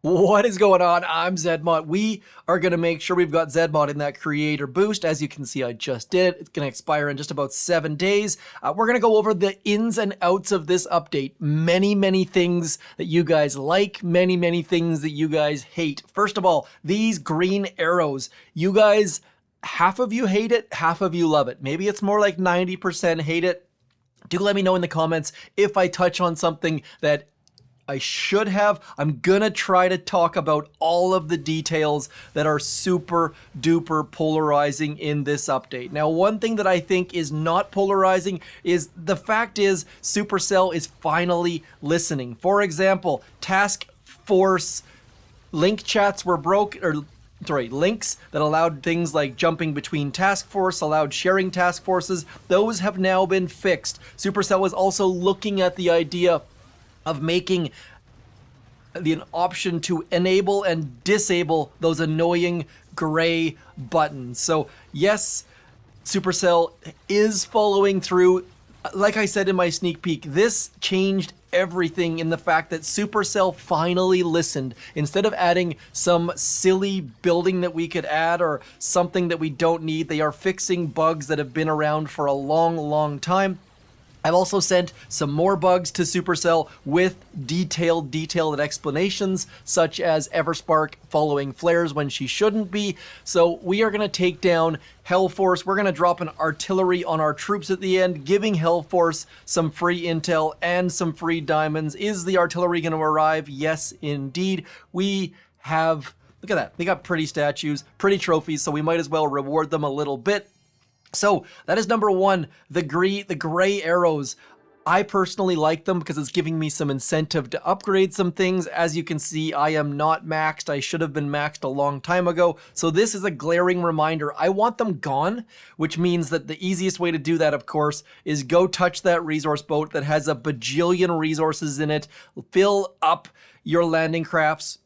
What is going on? I'm Zedmod. We are going to make sure we've got Zedmod in that creator boost. As you can see, I just did it. It's going to expire in just about 7 days. We're going to go over the ins and outs of this update. Many things that you guys like, many things that you guys hate. First of all, these green arrows. You guys, half of you hate it, half of you love it. Maybe it's more like 90% hate it. Do let me know in the comments if I touch on something that I should have. I'm gonna try to talk about all of the details that are super duper polarizing in this update. Now, one thing that I think is not polarizing is the fact is Supercell is finally listening. For example, task force link chats were links that allowed things like jumping between task force, allowed sharing task forces. Those have now been fixed. Supercell was also looking at the idea of making an option to enable and disable those annoying gray buttons. So yes, Supercell is following through. Like I said in my sneak peek, this changed everything in the fact that Supercell finally listened. Instead of adding some silly building that we could add or something that we don't need, they are fixing bugs that have been around for a long time. I've also sent some more bugs to Supercell with detailed explanations, such as Everspark following flares when she shouldn't be. So we are going to take down Hellforce. We're going to drop an artillery on our troops at the end, giving Hellforce some free intel and some free diamonds. Is the artillery going to arrive? Yes, indeed. We have, look at that. They got pretty statues, pretty trophies, so we might as well reward them a little bit. So that is number one, the gray arrows. I personally like them because it's giving me some incentive to upgrade some things. As you can see, I am not maxed. I should have been maxed a long time ago. So this is a glaring reminder. I want them gone, which means that the easiest way to do that, of course, is go touch that resource boat that has a bajillion resources in it. Fill up your landing crafts.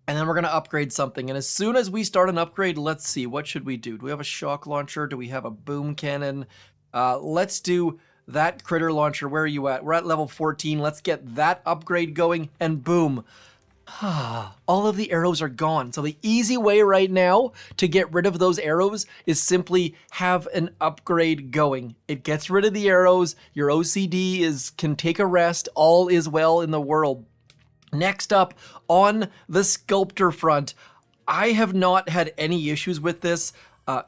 And then we're going to upgrade something. And as soon as we start an upgrade, let's see, what should we do? Do we have a shock launcher? Do we have a boom cannon? Let's do that critter launcher. Where are you at? We're at level 14. Let's get that upgrade going and boom. All of the arrows are gone. So the easy way right now to get rid of those arrows is simply have an upgrade going. It gets rid of the arrows. Your OCD can take a rest. All is well in the world. Next up, on the sculptor front, I have not had any issues with this. A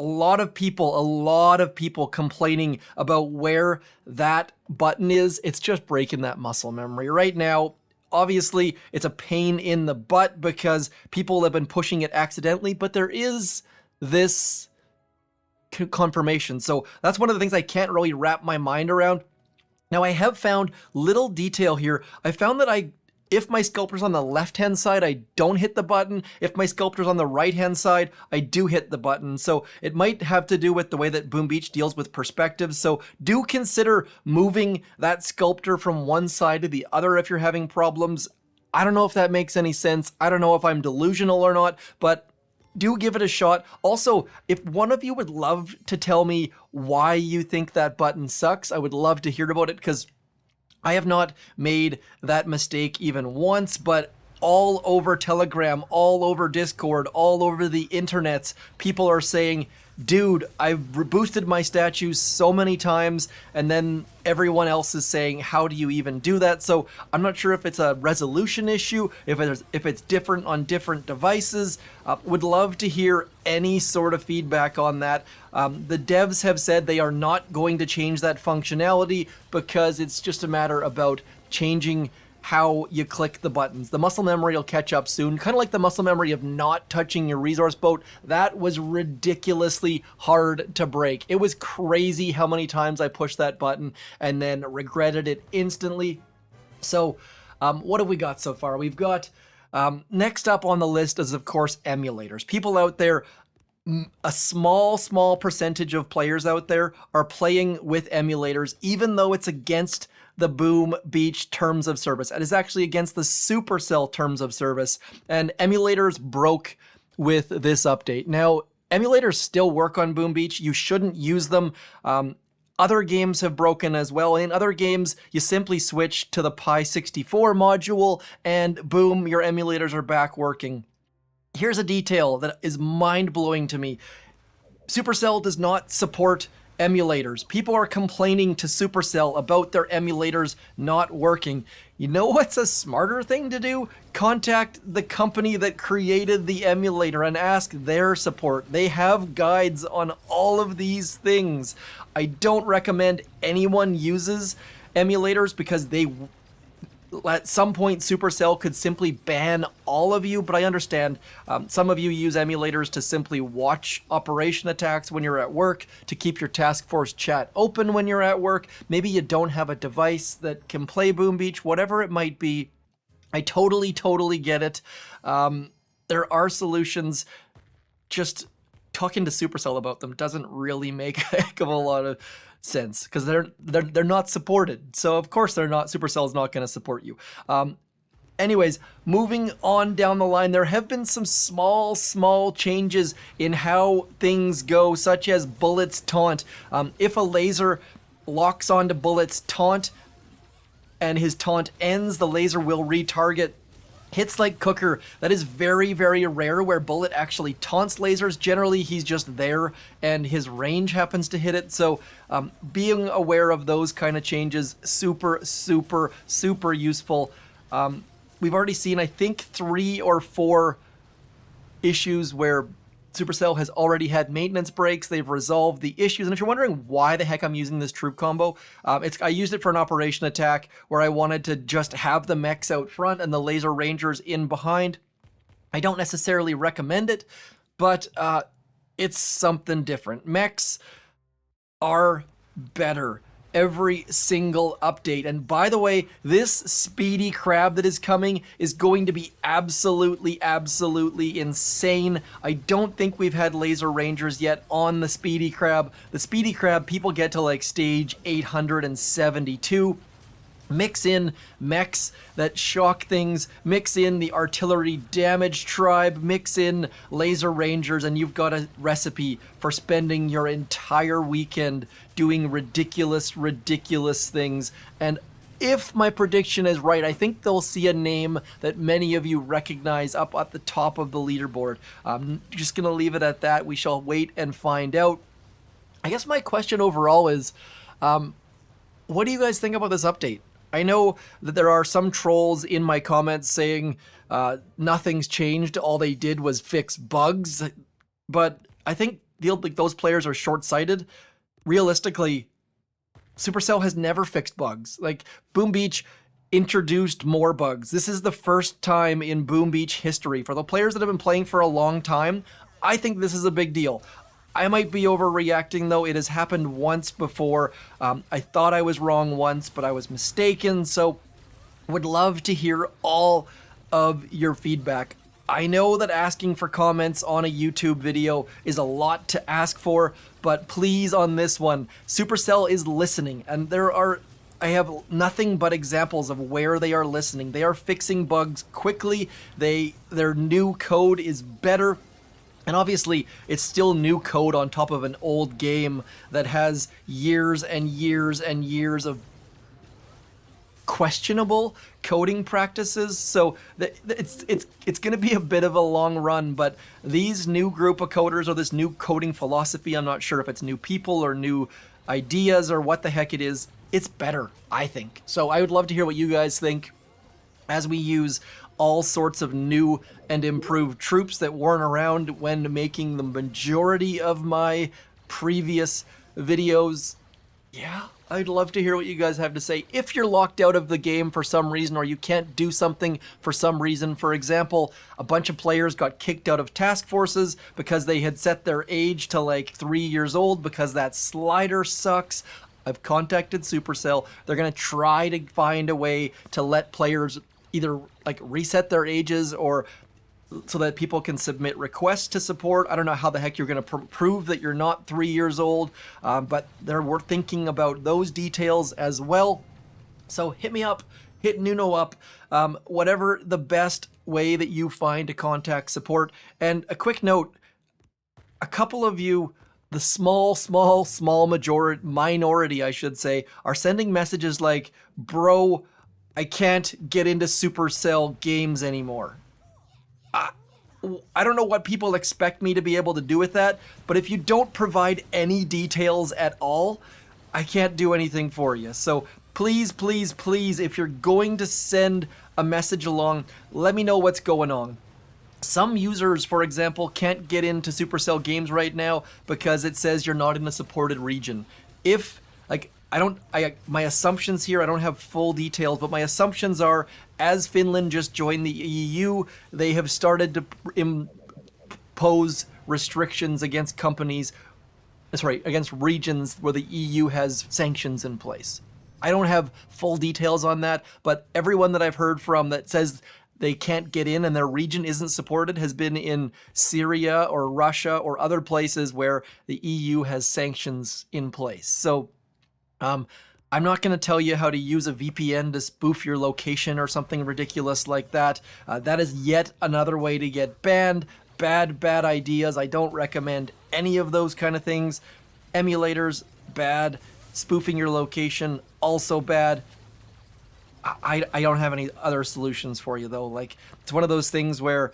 lot of people complaining about where that button is. It's just breaking that muscle memory. Right now, obviously, it's a pain in the butt because people have been pushing it accidentally, but there is this confirmation. So that's one of the things I can't really wrap my mind around. Now, I have found little detail here. I found that if my sculptor's on the left-hand side, I don't hit the button. If my sculptor's on the right-hand side, I do hit the button. So it might have to do with the way that Boom Beach deals with perspective. So do consider moving that sculptor from one side to the other if you're having problems. I don't know if that makes any sense. I don't know if I'm delusional or not, but do give it a shot. Also, if one of you would love to tell me why you think that button sucks, I would love to hear about it because I have not made that mistake even once, but all over Telegram, all over Discord, all over the internets, people are saying, dude, I've boosted my statues so many times, and then everyone else is saying, how do you even do that? So I'm not sure if it's a resolution issue, if it's different on different devices. Would love to hear any sort of feedback on that. The devs have said they are not going to change that functionality because it's just a matter about changing how you click the buttons. The muscle memory will catch up soon, kind of like the muscle memory of not touching your resource boat. That was ridiculously hard to break. It was crazy how many times I pushed that button and then regretted it instantly. So what have we got so far? We've got, next up on the list is, of course, emulators. People out there, a small percentage of players out there are playing with emulators, even though it's against the Boom Beach terms of service. It is actually against the Supercell terms of service, and emulators broke with this update. Now, emulators still work on Boom Beach. You shouldn't use them. Other games have broken as well. In other games, you simply switch to the Pi 64 module and boom, your emulators are back working. Here's a detail that is mind-blowing to me. Supercell does not support emulators. People are complaining to Supercell about their emulators not working. You know what's a smarter thing to do? Contact the company that created the emulator and ask their support. They have guides on all of these things. I don't recommend anyone uses emulators because at some point Supercell could simply ban all of you, but I understand some of you use emulators to simply watch operation attacks when you're at work, to keep your task force chat open when you're at work. Maybe you don't have a device that can play Boom Beach, whatever it might be. I totally get it. There are solutions. Just talking to Supercell about them doesn't really make a heck of a lot of sense because they're not supported. So of course Supercell's not going to support you. Anyways, moving on down the line, there have been some small changes in how things go, such as Bullet's taunt. If a laser locks onto Bullet's taunt and his taunt ends, the laser will retarget. Hits like Cooker, that is very rare where Bullet actually taunts lasers. Generally, he's just there and his range happens to hit it. So being aware of those kind of changes, super useful. We've already seen, I think, 3 or 4 issues where Supercell has already had maintenance breaks. They've resolved the issues. And if you're wondering why the heck I'm using this troop combo, I used it for an operation attack where I wanted to just have the mechs out front and the laser rangers in behind. I don't necessarily recommend it, but it's something different. Mechs are better every single update. And by the way, this Speedy Crab that is coming is going to be absolutely insane. I don't think we've had laser rangers yet on the Speedy Crab. The Speedy Crab, people get to like stage 872. Mix in mechs that shock things, mix in the artillery damage tribe, mix in laser rangers, and you've got a recipe for spending your entire weekend doing ridiculous things. And if my prediction is right, I think they'll see a name that many of you recognize up at the top of the leaderboard. I'm just going to leave it at that. We shall wait and find out. I guess my question overall is, what do you guys think about this update? I know that there are some trolls in my comments saying nothing's changed, all they did was fix bugs, but I think those players are short-sighted. Realistically, Supercell has never fixed bugs. Like, Boom Beach introduced more bugs. This is the first time in Boom Beach history. For the players that have been playing for a long time, I think this is a big deal. I might be overreacting though. It has happened once before. I thought I was wrong once, but I was mistaken. So would love to hear all of your feedback. I know that asking for comments on a YouTube video is a lot to ask for, but please on this one, Supercell is listening, and I have nothing but examples of where they are listening. They are fixing bugs quickly. Their new code is better. And obviously, it's still new code on top of an old game that has years and years of questionable coding practices. So it's going to be a bit of a long run, but these new group of coders or this new coding philosophy, I'm not sure if it's new people or new ideas or what the heck it is, it's better, I think. So I would love to hear what you guys think as we use all sorts of new and improved troops that weren't around when making the majority of my previous videos. Yeah, I'd love to hear what you guys have to say. If you're locked out of the game for some reason or you can't do something for some reason, for example, a bunch of players got kicked out of task forces because they had set their age to like 3 years old because that slider sucks. I've contacted Supercell. They're going to try to find a way to let players either like reset their ages or so that people can submit requests to support. I don't know how the heck you're going to prove that you're not 3 years old, but we're thinking about those details as well. So hit me up, hit Nuno up, whatever the best way that you find to contact support. And a quick note, a couple of you the small minority, I should say, are sending messages like, bro, I can't get into Supercell games anymore. I don't know what people expect me to be able to do with that, but if you don't provide any details at all, I can't do anything for you. So please, please, please, if you're going to send a message along, let me know what's going on. Some users, for example, can't get into Supercell games right now because it says you're not in a supported region. If, like, my assumptions here, I don't have full details, but my assumptions are, as Finland just joined the EU, they have started to impose restrictions against companies, against regions where the EU has sanctions in place. I don't have full details on that, but everyone that I've heard from that says they can't get in and their region isn't supported has been in Syria or Russia or other places where the EU has sanctions in place. So I'm not going to tell you how to use a VPN to spoof your location or something ridiculous like that. That is yet another way to get banned. Bad ideas. I don't recommend any of those kind of things. Emulators, bad. Spoofing your location, also bad. I don't have any other solutions for you, though. Like, it's one of those things where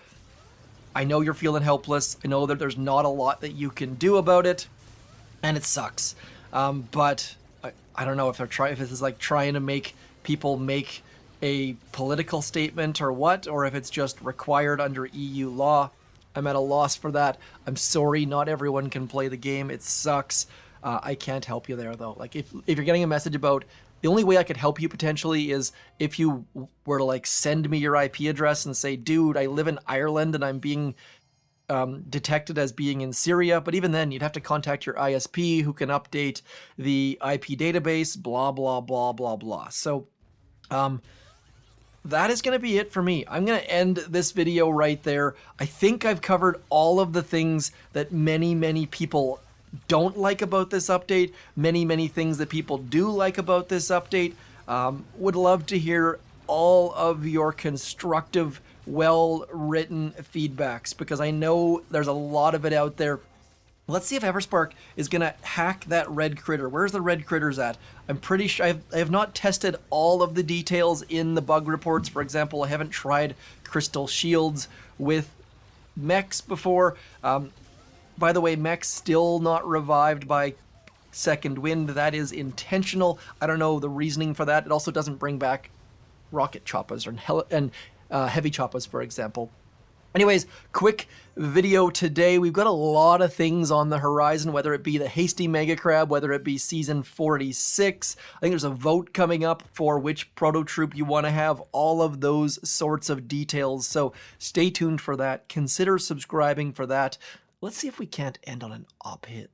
I know you're feeling helpless. I know that there's not a lot that you can do about it, and it sucks. But I don't know if if this is like trying to make people make a political statement or what, or if it's just required under EU law. I'm at a loss for that. I'm sorry, not everyone can play the game. It sucks. I can't help you there, though. Like, if you're getting a message about, the only way I could help you potentially is if you were to, like, send me your IP address and say, dude, I live in Ireland and I'm being detected as being in Syria. But even then, you'd have to contact your ISP who can update the IP database, blah, blah, blah, blah, blah. So, that is going to be it for me. I'm going to end this video right there. I think I've covered all of the things that many people don't like about this update, many things that people do like about this update. Would love to hear all of your constructive, well-written feedbacks, because I know there's a lot of it out there. Let's see if Everspark is going to hack that red critter. Where's the red critters at? I'm pretty sure I have not tested all of the details in the bug reports. For example, I haven't tried crystal shields with mechs before. By the way, mechs still not revived by second wind. That is intentional. I don't know the reasoning for that. It also doesn't bring back rocket choppas and heavy choppas, for example. Anyways, quick video today. We've got a lot of things on the horizon, whether it be the Hasty Mega Crab, whether it be Season 46. I think there's a vote coming up for which proto troop you want to have, all of those sorts of details. So stay tuned for that. Consider subscribing for that. Let's see if we can't end on an op hit.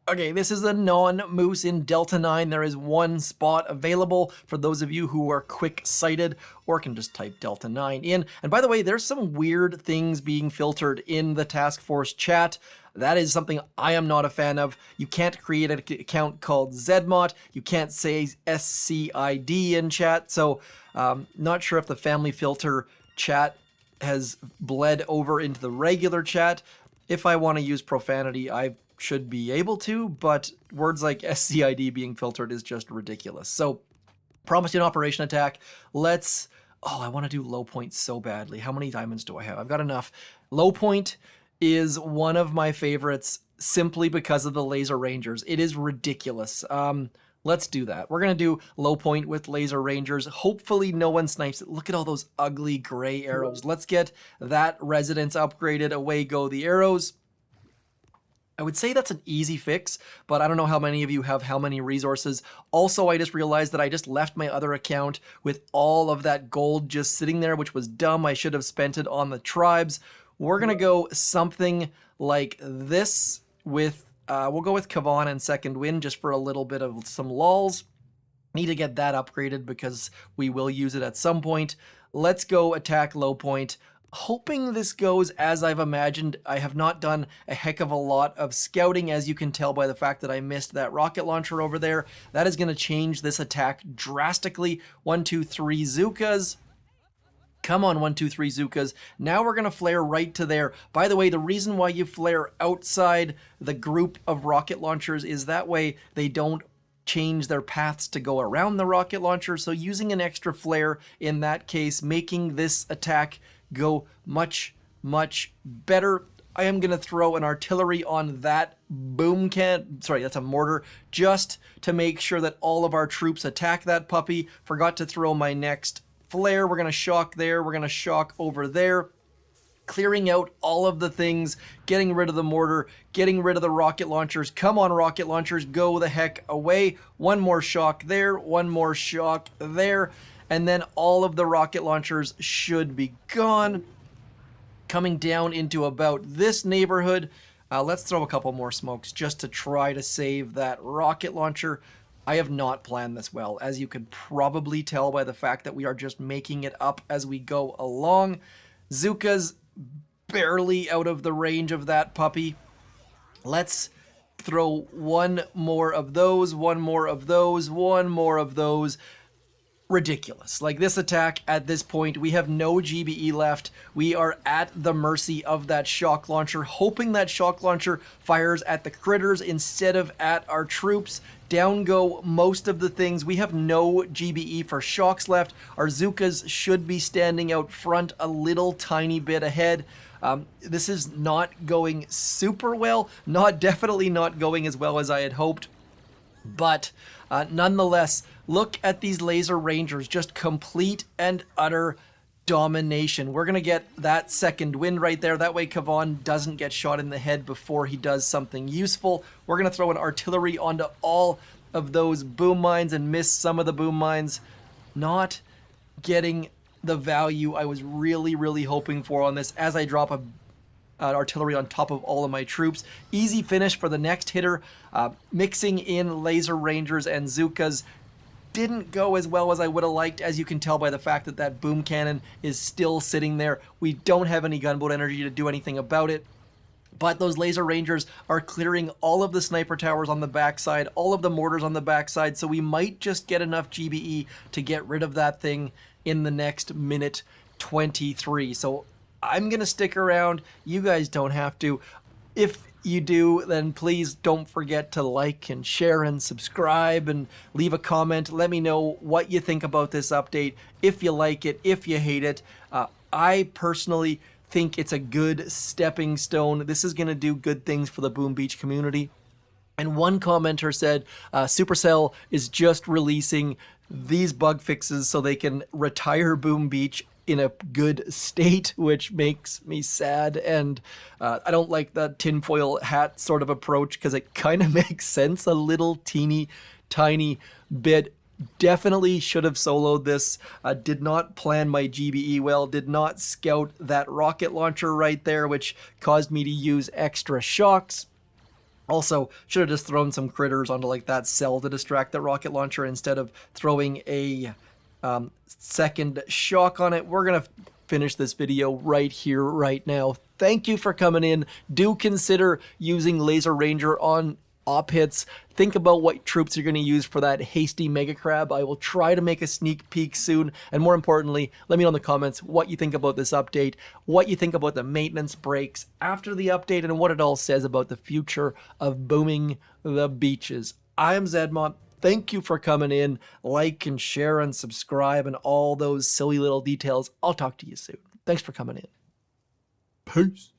Okay, this is a non-moose in Delta 9. There is one spot available for those of you who are quick-sighted, or can just type Delta 9 in. And by the way, there's some weird things being filtered in the task force chat. That is something I am not a fan of. You can't create an account called Zedmot. You can't say SCID in chat. So, not sure if the family filter chat has bled over into the regular chat. If I want to use profanity, I should be able to, but words like SCID being filtered is just ridiculous. So, promised an operation attack. Let's... Oh, I want to do low point so badly. How many diamonds do I have? I've got enough. Low point is one of my favorites simply because of the laser rangers. It is ridiculous. Let's do that. We're going to do low point with laser rangers. Hopefully no one snipes it. Look at all those ugly gray arrows. Let's get that residence upgraded. Away go the arrows. I would say that's an easy fix, but I don't know how many of you have how many resources. Also, I just realized that I just left my other account with all of that gold just sitting there, which was dumb. I should have spent it on the tribes. We're going to go something like this with, we'll go with Kavan and Second Wind just for a little bit of some lulls. Need to get that upgraded because we will use it at some point. Let's go attack low point. Hoping this goes as I've imagined. I have not done a heck of a lot of scouting, as you can tell by the fact that I missed that rocket launcher over there. That is going to change this attack drastically. 1, 2, 3 Zookas. Come on, 1, 2, 3 Zukas. Now we're going to flare right to there. By the way, the reason why you flare outside the group of rocket launchers is that way they don't change their paths to go around the rocket launcher. So using an extra flare in that case, making this attack go much, much better. I am going to throw an artillery on that boom can. Sorry, that's a mortar, just to make sure that all of our troops attack that puppy. Forgot to throw my next flare. We're going to shock there. We're going to shock over there. Clearing out all of the things, getting rid of the mortar, getting rid of the rocket launchers. Come on, rocket launchers, go the heck away. One more shock there, one more shock there, and then all of the rocket launchers should be gone. Coming down into about this neighborhood. Let's throw a couple more smokes just to try to save that rocket launcher. I have not planned this well, as you could probably tell by the fact that we are just making it up as we go along. Zuka's barely out of the range of that puppy. Let's throw one more of those, one more of those, one more of those. Ridiculous. Like, this attack at this point, we have no GBE left. We are at the mercy of that shock launcher, hoping that shock launcher fires at the critters instead of at our troops. Down go most of the things. We have no GBE for shocks left. Our Zukas should be standing out front a little tiny bit ahead. This is not going super well. Definitely not going as well as I had hoped. But nonetheless, look at these laser rangers, just complete and utter domination. We're going to get that second win right there. That way Kavan doesn't get shot in the head before he does something useful. We're going to throw an artillery onto all of those boom mines and miss some of the boom mines. Not getting the value I was really, really hoping for on this as I drop an artillery on top of all of my troops. Easy finish for the next hitter. Mixing in laser rangers and Zukas didn't go as well as I would have liked, as you can tell by the fact that that boom cannon is still sitting there. We don't have any gunboat energy to do anything about it. But those laser rangers are clearing all of the sniper towers on the backside, all of the mortars on the backside, so we might just get enough GBE to get rid of that thing in the next minute 23. So I'm going to stick around. You guys don't have to. If you do, then please don't forget to like and share and subscribe and leave a comment. Let me know what you think about this update, if you like it, if you hate it. I personally think it's a good stepping stone. This is going to do good things for the Boom Beach community. And one commenter said Supercell is just releasing these bug fixes so they can retire Boom Beach in a good state, which makes me sad. And I don't like the tinfoil hat sort of approach because it kind of makes sense a little teeny tiny bit. Definitely should have soloed this. Did not plan my GBE well, did not scout that rocket launcher right there, which caused me to use extra shocks. Also, should have just thrown some critters onto like that cell to distract the rocket launcher instead of throwing a second shock on it. We're going to finish this video right here, right now. Thank you for coming in. Do consider using Laser Ranger on op hits. Think about what troops you're going to use for that hasty Mega Crab. I will try to make a sneak peek soon. And more importantly, let me know in the comments what you think about this update, what you think about the maintenance breaks after the update, and what it all says about the future of booming the beaches. I am Zedmont. Thank you for coming in. Like and share and subscribe and all those silly little details. I'll talk to you soon. Thanks for coming in. Peace.